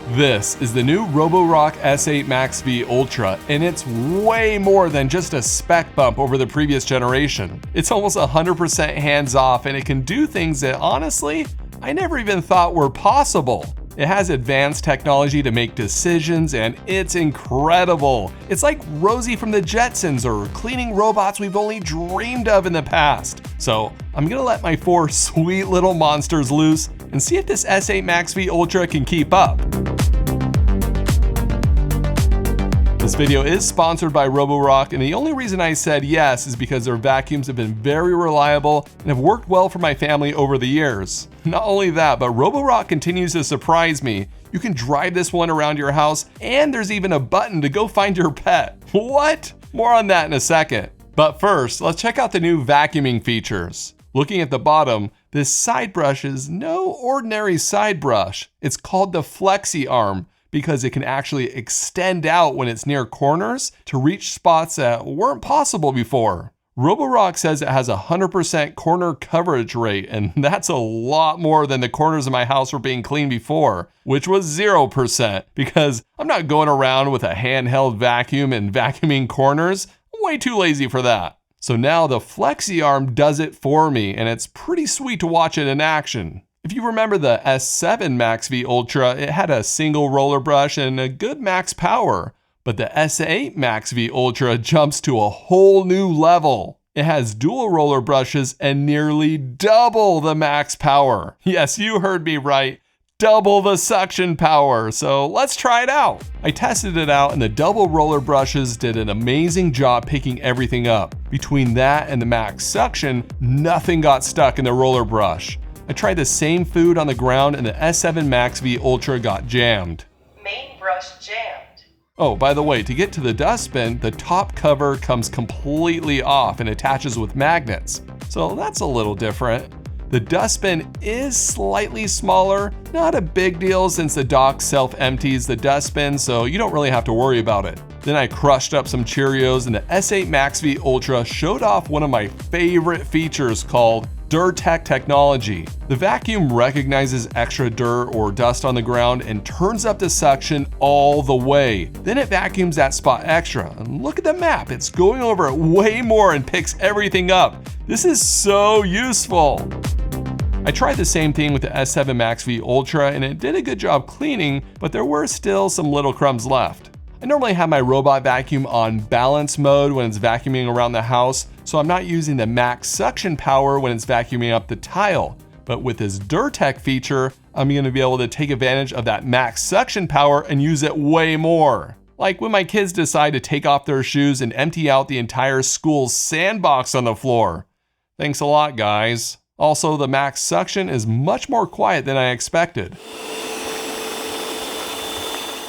This is the new Roborock S8 MaxV Ultra, and it's way more than just a spec bump over the previous generation. It's almost 100% hands-off, and it can do things that, honestly, I never even thought were possible. It has advanced technology to make decisions, and it's incredible. It's like Rosie from the Jetsons or cleaning robots we've only dreamed of in the past. So I'm gonna let my 4 sweet little monsters loose and see if this S8 MaxV Ultra can keep up. This video is sponsored by Roborock, and the only reason I said yes is because their vacuums have been very reliable and have worked well for my family over the years. Not only that, but Roborock continues to surprise me. You can drive this one around your house, and there's even a button to go find your pet. What? More on that in a second. But first, let's check out the new vacuuming features. Looking at the bottom, this side brush is no ordinary side brush. It's called the Flexi arm, because it can actually extend out when it's near corners to reach spots that weren't possible before. Roborock says it has a 100% corner coverage rate, and that's a lot more than the corners of my house were being cleaned before, which was 0%, because I'm not going around with a handheld vacuum and vacuuming corners. I'm way too lazy for that. So now the Flexi arm does it for me, and it's pretty sweet to watch it in action. If you remember the S7 MaxV Ultra, it had a single roller brush and a good max power. But the S8 MaxV Ultra jumps to a whole new level. It has dual roller brushes and nearly double the max power. Yes, you heard me right. Double the suction power. So let's try it out. I tested it out, and the double roller brushes did an amazing job picking everything up. Between that and the max suction, nothing got stuck in the roller brush. I tried the same food on the ground, and the S7 MaxV Ultra got jammed. Main brush jammed. Oh, by the way, to get to the dustbin, the top cover comes completely off and attaches with magnets. So that's a little different. The dustbin is slightly smaller, not a big deal since the dock self-empties the dustbin, so you don't really have to worry about it. Then I crushed up some Cheerios, and the S8 MaxV Ultra showed off one of my favorite features called DivKid technology. The vacuum recognizes extra dirt or dust on the ground and turns up the suction all the way. Then it vacuums that spot extra. And look at the map, it's going over it way more and picks everything up. This is so useful. I tried the same thing with the S7 MaxV Ultra, and it did a good job cleaning, but there were still some little crumbs left. I normally have my robot vacuum on balance mode when it's vacuuming around the house, so I'm not using the max suction power when it's vacuuming up the tile. But with this DivKid feature, I'm going to be able to take advantage of that max suction power and use it way more. Like when my kids decide to take off their shoes and empty out the entire school's sandbox on the floor. Thanks a lot, guys. Also, the max suction is much more quiet than I expected.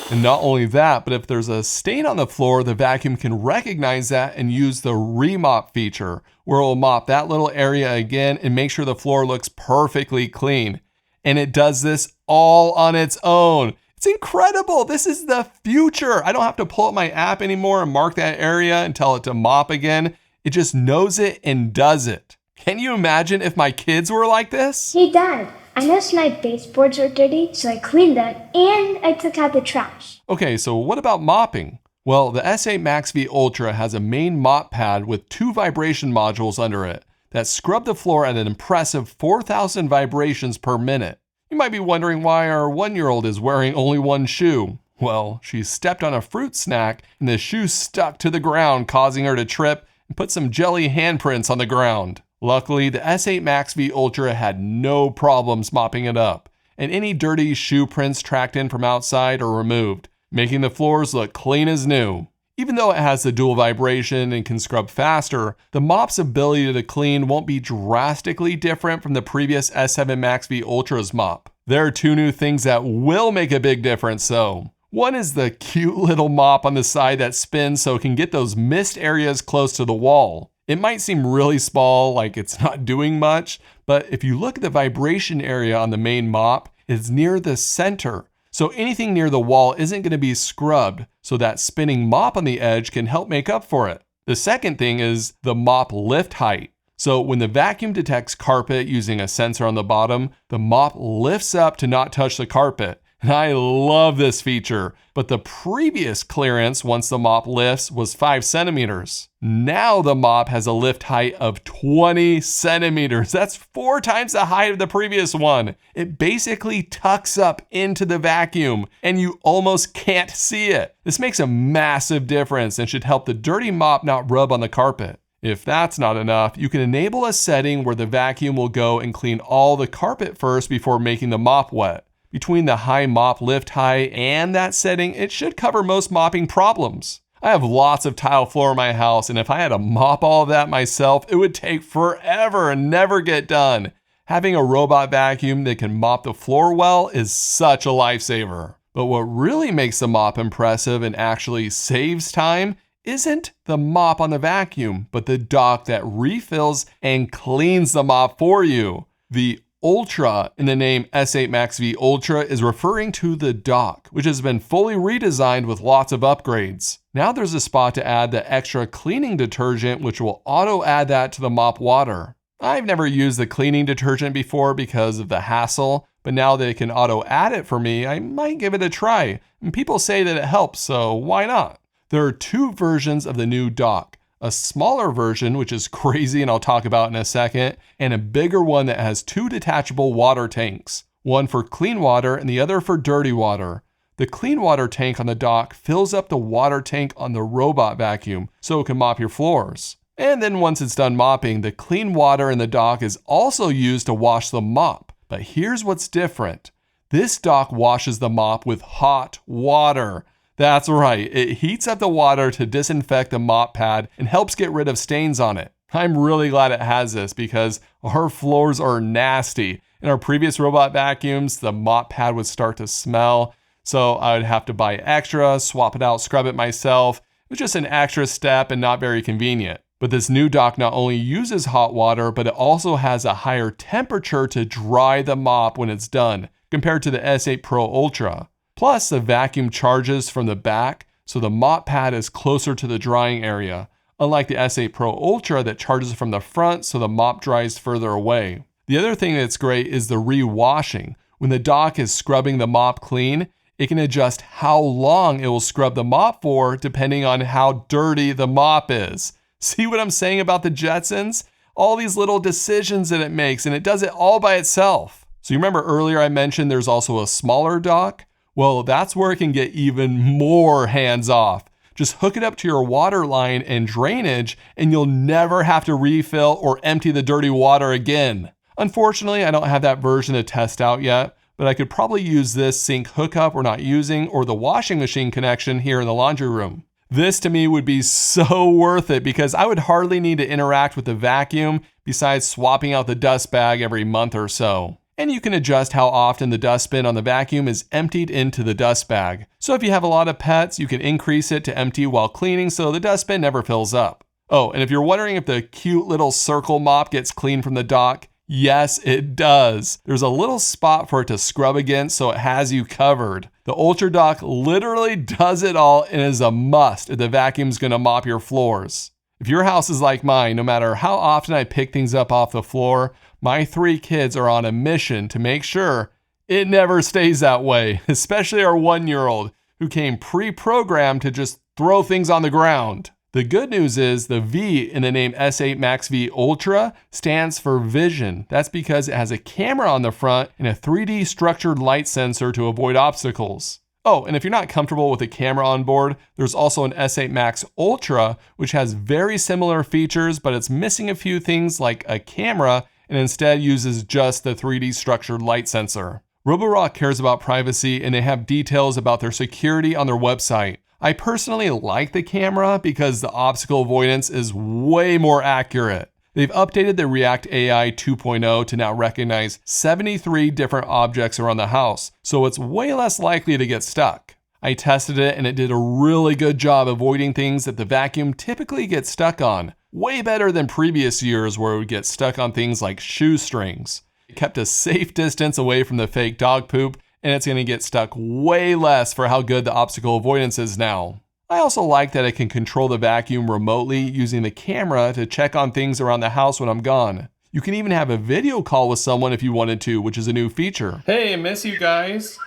And not only that, but if there's a stain on the floor, the vacuum can recognize that and use the remop feature, where it will mop that little area again and make sure the floor looks perfectly clean. And it does this all on its own. It's incredible. This is the future. I don't have to pull up my app anymore and mark that area and tell it to mop again. It just knows it and does it. Can you imagine if my kids were like this? Hey Dad, I noticed my baseboards are dirty, so I cleaned them and I took out the trash. Okay, so what about mopping? Well, the S8 MaxV Ultra has a main mop pad with 2 vibration modules under it that scrub the floor at an impressive 4,000 vibrations per minute. You might be wondering why our 1-year-old is wearing only one shoe. Well, she stepped on a fruit snack and the shoe stuck to the ground, causing her to trip and put some jelly handprints on the ground. Luckily, the S8 MaxV Ultra had no problems mopping it up, and any dirty shoe prints tracked in from outside are removed, making the floors look clean as new. Even though it has the dual vibration and can scrub faster, the mop's ability to clean won't be drastically different from the previous S7 MaxV Ultra's mop. There are 2 new things that will make a big difference though. One is the cute little mop on the side that spins so it can get those missed areas close to the wall. It might seem really small, like it's not doing much, but if you look at the vibration area on the main mop, it's near the center. So anything near the wall isn't going to be scrubbed, so that spinning mop on the edge can help make up for it. The second thing is the mop lift height. So when the vacuum detects carpet using a sensor on the bottom, the mop lifts up to not touch the carpet, And I love this feature, but the previous clearance once the mop lifts was 5 centimeters. Now the mop has a lift height of 20 centimeters. That's 4 times the height of the previous one. It basically tucks up into the vacuum and you almost can't see it. This makes a massive difference and should help the dirty mop not rub on the carpet. If that's not enough, you can enable a setting where the vacuum will go and clean all the carpet first before making the mop wet. Between the high mop lift height and that setting, it should cover most mopping problems. I have lots of tile floor in my house, and if I had to mop all of that myself, it would take forever and never get done. Having a robot vacuum that can mop the floor well is such a lifesaver. But what really makes the mop impressive and actually saves time isn't the mop on the vacuum, but the dock that refills and cleans the mop for you. The Ultra in the name S8 MaxV Ultra is referring to the dock, which has been fully redesigned with lots of upgrades. Now there's a spot to add the extra cleaning detergent, which will auto add that to the mop water. I've never used the cleaning detergent before because of the hassle, but now that it can auto add it for me, I might give it a try. And people say that it helps, so why not? There are 2 versions of the new dock. A smaller version, which is crazy and I'll talk about in a second, and a bigger one that has 2 detachable water tanks, one for clean water and the other for dirty water. The clean water tank on the dock fills up the water tank on the robot vacuum so it can mop your floors. And then once it's done mopping, the clean water in the dock is also used to wash the mop. But here's what's different. This dock washes the mop with hot water. That's right, it heats up the water to disinfect the mop pad and helps get rid of stains on it. I'm really glad it has this because our floors are nasty. In our previous robot vacuums, the mop pad would start to smell, so I would have to buy extra, swap it out, scrub it myself. It was just an extra step and not very convenient. But this new dock not only uses hot water, but it also has a higher temperature to dry the mop when it's done, compared to the S8 Pro Ultra. Plus, the vacuum charges from the back, so the mop pad is closer to the drying area, unlike the S8 Pro Ultra that charges from the front so the mop dries further away. The other thing that's great is the re-washing. When the dock is scrubbing the mop clean, it can adjust how long it will scrub the mop for depending on how dirty the mop is. See what I'm saying about the Jetsons? All these little decisions that it makes, and it does it all by itself. So you remember earlier I mentioned there's also a smaller dock? Well, that's where it can get even more hands-off. Just hook it up to your water line and drainage, and you'll never have to refill or empty the dirty water again. Unfortunately, I don't have that version to test out yet, but I could probably use this sink hookup we're not using or the washing machine connection here in the laundry room. This to me would be so worth it because I would hardly need to interact with the vacuum besides swapping out the dust bag every month or so. And you can adjust how often the dustbin on the vacuum is emptied into the dust bag. So if you have a lot of pets, you can increase it to empty while cleaning so the dustbin never fills up. Oh, and if you're wondering if the cute little circle mop gets clean from the dock, yes, it does. There's a little spot for it to scrub against so it has you covered. The Ultra Dock literally does it all and is a must if the vacuum's gonna mop your floors. If your house is like mine, no matter how often I pick things up off the floor, my 3 kids are on a mission to make sure it never stays that way, especially our 1-year-old, who came pre-programmed to just throw things on the ground. The good news is the V in the name S8 MaxV Ultra stands for vision. That's because it has a camera on the front and a 3D structured light sensor to avoid obstacles. Oh, and if you're not comfortable with a camera on board, there's also an S8 Max Ultra, which has very similar features, but it's missing a few things like a camera and instead uses just the 3D structured light sensor. Roborock cares about privacy and they have details about their security on their website. I personally like the camera because the obstacle avoidance is way more accurate. They've updated the React AI 2.0 to now recognize 73 different objects around the house, so it's way less likely to get stuck. I tested it and it did a really good job avoiding things that the vacuum typically gets stuck on. Way better than previous years where it would get stuck on things like shoestrings. It kept a safe distance away from the fake dog poop, and it's going to get stuck way less for how good the obstacle avoidance is now. I also like that I can control the vacuum remotely using the camera to check on things around the house when I'm gone. You can even have a video call with someone if you wanted to, which is a new feature. Hey, miss you guys.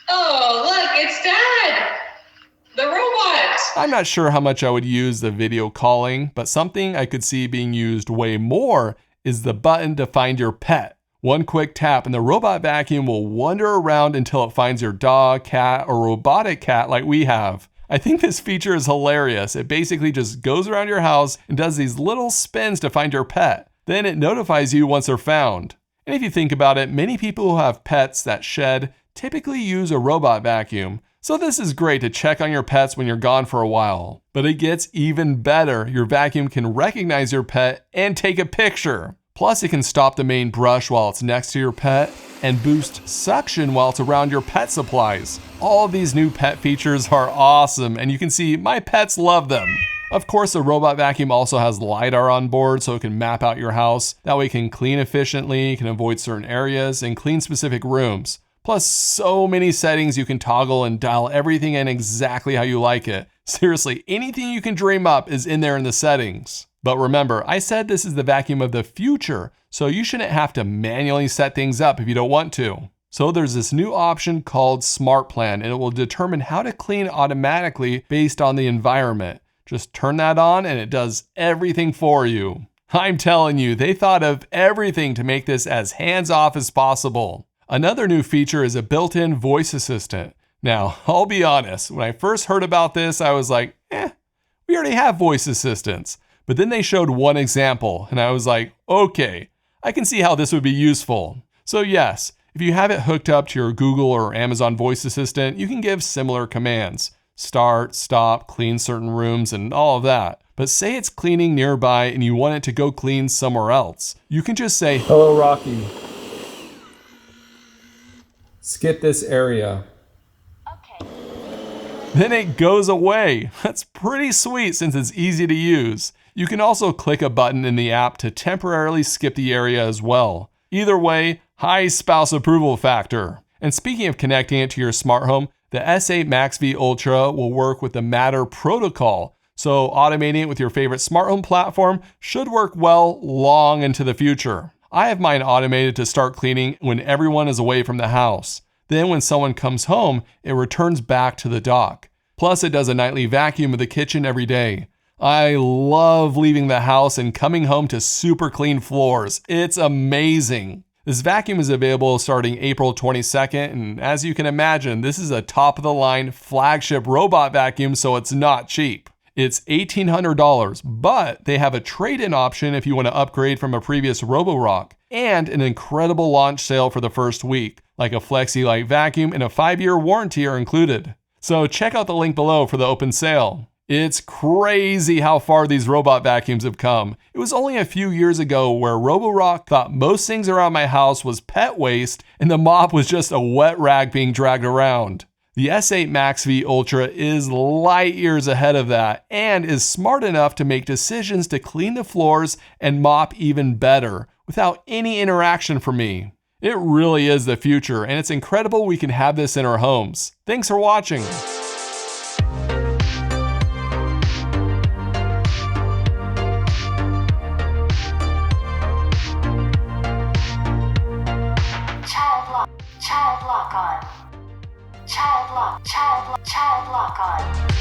Oh, look, it's Dad! The robot! I'm not sure how much I would use the video calling, but something I could see being used way more is the button to find your pet. One quick tap and the robot vacuum will wander around until it finds your dog, cat, or robotic cat like we have. I think this feature is hilarious. It basically just goes around your house and does these little spins to find your pet. Then it notifies you once they're found. And if you think about it, many people who have pets that shed typically use a robot vacuum. So this is great to check on your pets when you're gone for a while. But it gets even better. Your vacuum can recognize your pet and take a picture. Plus it can stop the main brush while it's next to your pet and boost suction while it's around your pet supplies. All of these new pet features are awesome, and you can see my pets love them. Of course, the robot vacuum also has LiDAR on board, so it can map out your house. That way it can clean efficiently, can avoid certain areas, and clean specific rooms. Plus, so many settings you can toggle and dial everything in exactly how you like it. Seriously, anything you can dream up is in there in the settings. But remember, I said this is the vacuum of the future, so you shouldn't have to manually set things up if you don't want to. So there's this new option called Smart Plan, and it will determine how to clean automatically based on the environment. Just turn that on and it does everything for you. I'm telling you, they thought of everything to make this as hands-off as possible. Another new feature is a built-in voice assistant. Now, I'll be honest, when I first heard about this, I was like, we already have voice assistants. But then they showed one example, and I was like, okay, I can see how this would be useful. So yes, if you have it hooked up to your Google or Amazon voice assistant, you can give similar commands. Start, stop, clean certain rooms, and all of that. But say it's cleaning nearby and you want it to go clean somewhere else. You can just say, "Hello, Rocky. Skip this area." Then it goes away. That's pretty sweet since it's easy to use. You can also click a button in the app to temporarily skip the area as well. Either way, high spouse approval factor. And speaking of connecting it to your smart home, the S8 MaxV Ultra will work with the Matter protocol. So automating it with your favorite smart home platform should work well long into the future. I have mine automated to start cleaning when everyone is away from the house. Then when someone comes home, it returns back to the dock. Plus it does a nightly vacuum of the kitchen every day. I love leaving the house and coming home to super clean floors. It's amazing. This vacuum is available starting April 22nd, and as you can imagine, this is a top-of-the-line flagship robot vacuum, so it's not cheap. It's $1,800, but they have a trade-in option if you want to upgrade from a previous Roborock, and an incredible launch sale for the first week, like a Flexi Lite vacuum and a 5-year warranty are included. So check out the link below for the open sale. It's crazy how far these robot vacuums have come. It was only a few years ago where Roborock thought most things around my house was pet waste and the mop was just a wet rag being dragged around. The S8 MaxV Ultra is light years ahead of that and is smart enough to make decisions to clean the floors and mop even better without any interaction from me. It really is the future, and it's incredible we can have this in our homes. Thanks for watching. Child lock on. Child lock on.